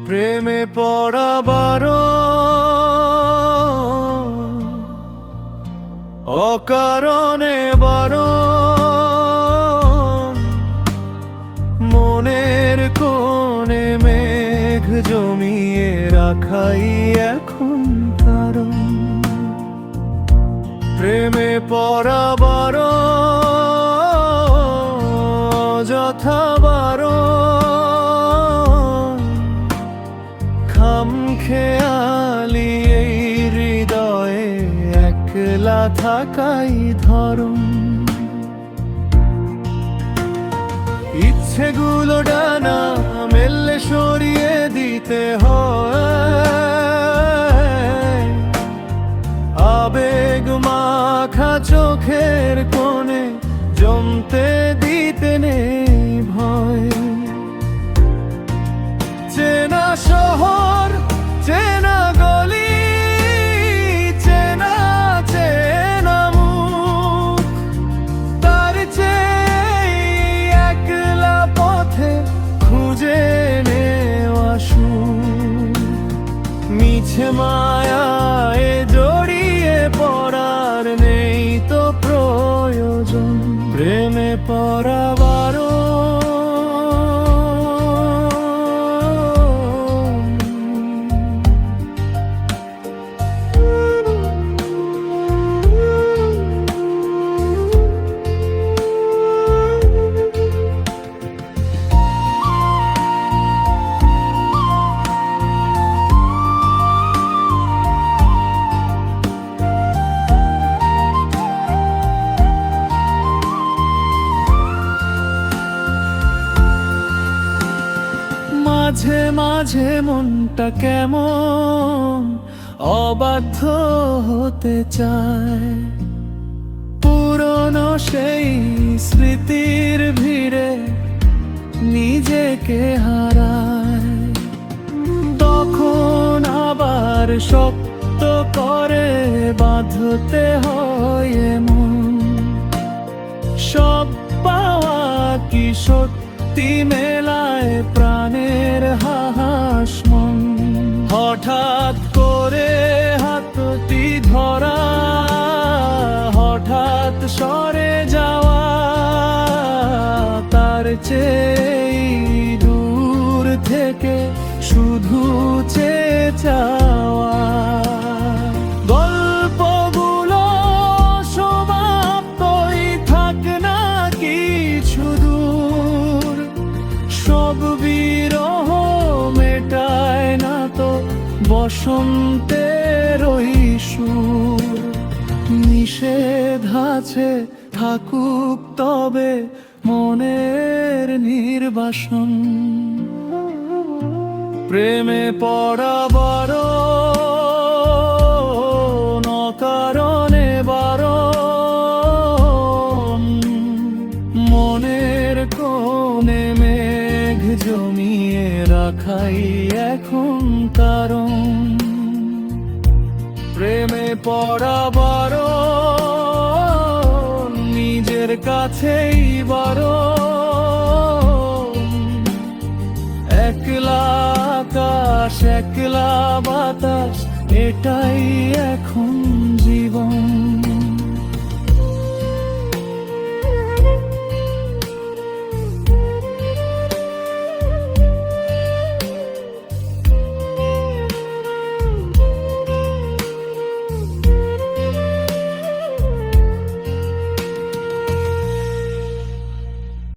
প্রেমে পড়া বারণ, অকারণে বারণ, মনের কোণে মেঘ জমিয়ে রাখাই এখন কারণ। প্রেমে পড়া বারণ, যথা বারণ, খামখেয়ালি এই হৃদয়ে একলা থাকাই ধরুন। ইচ্ছেগুলো ডানা মেললে সরিয়ে দিতে হয়, আবেগ মাখা চোখের কোণে জমতে দিতে নেই ভয়। চেনা শহর, চেনা গলি, চেনা চেনা মুখ, তার চেয়ে একলা পথে খুঁজে নেওয়া সুখ। মিছে মায়ায় জড়িয়ে পড়ার নেই তো প্রয়োজন। প্রেমে পড়া বারণ, মাঝে মাঝে মনটা কেমন অবাধ্য হতে চায়, পুরনো সেই স্মৃতির ভিড়ে নিজেকে হারায়। তখন আবার শক্ত করে বাঁধতে হয় মন। সব পাওয়া কি সত্যি মেলায় প্রাণের হাহাস মন। হঠাৎ করে হাতটি ধরা, হঠাৎ সরে যাওয়া, তার চেয়ে দূর থেকে শুধু চেয়ে চাওয়া। গল্পগুলো সমাপ্তই থাক না কিছু দূর, সব বিরহ মেটায় না তো বসন্তের ওই সুর। নিষেধ আছে থাকুক তবে মনের নির্বাসন। প্রেমে পড়া বারণ, অকারণে বারণ, মনের কোণে মেঘ জমিয়ে রাখাই এখন কারণ। প্রেমে পড়া বারণ, নিজের কাছেই বারণ, একলা আকাশ একলা বাতাস এটাই এখন জীবন।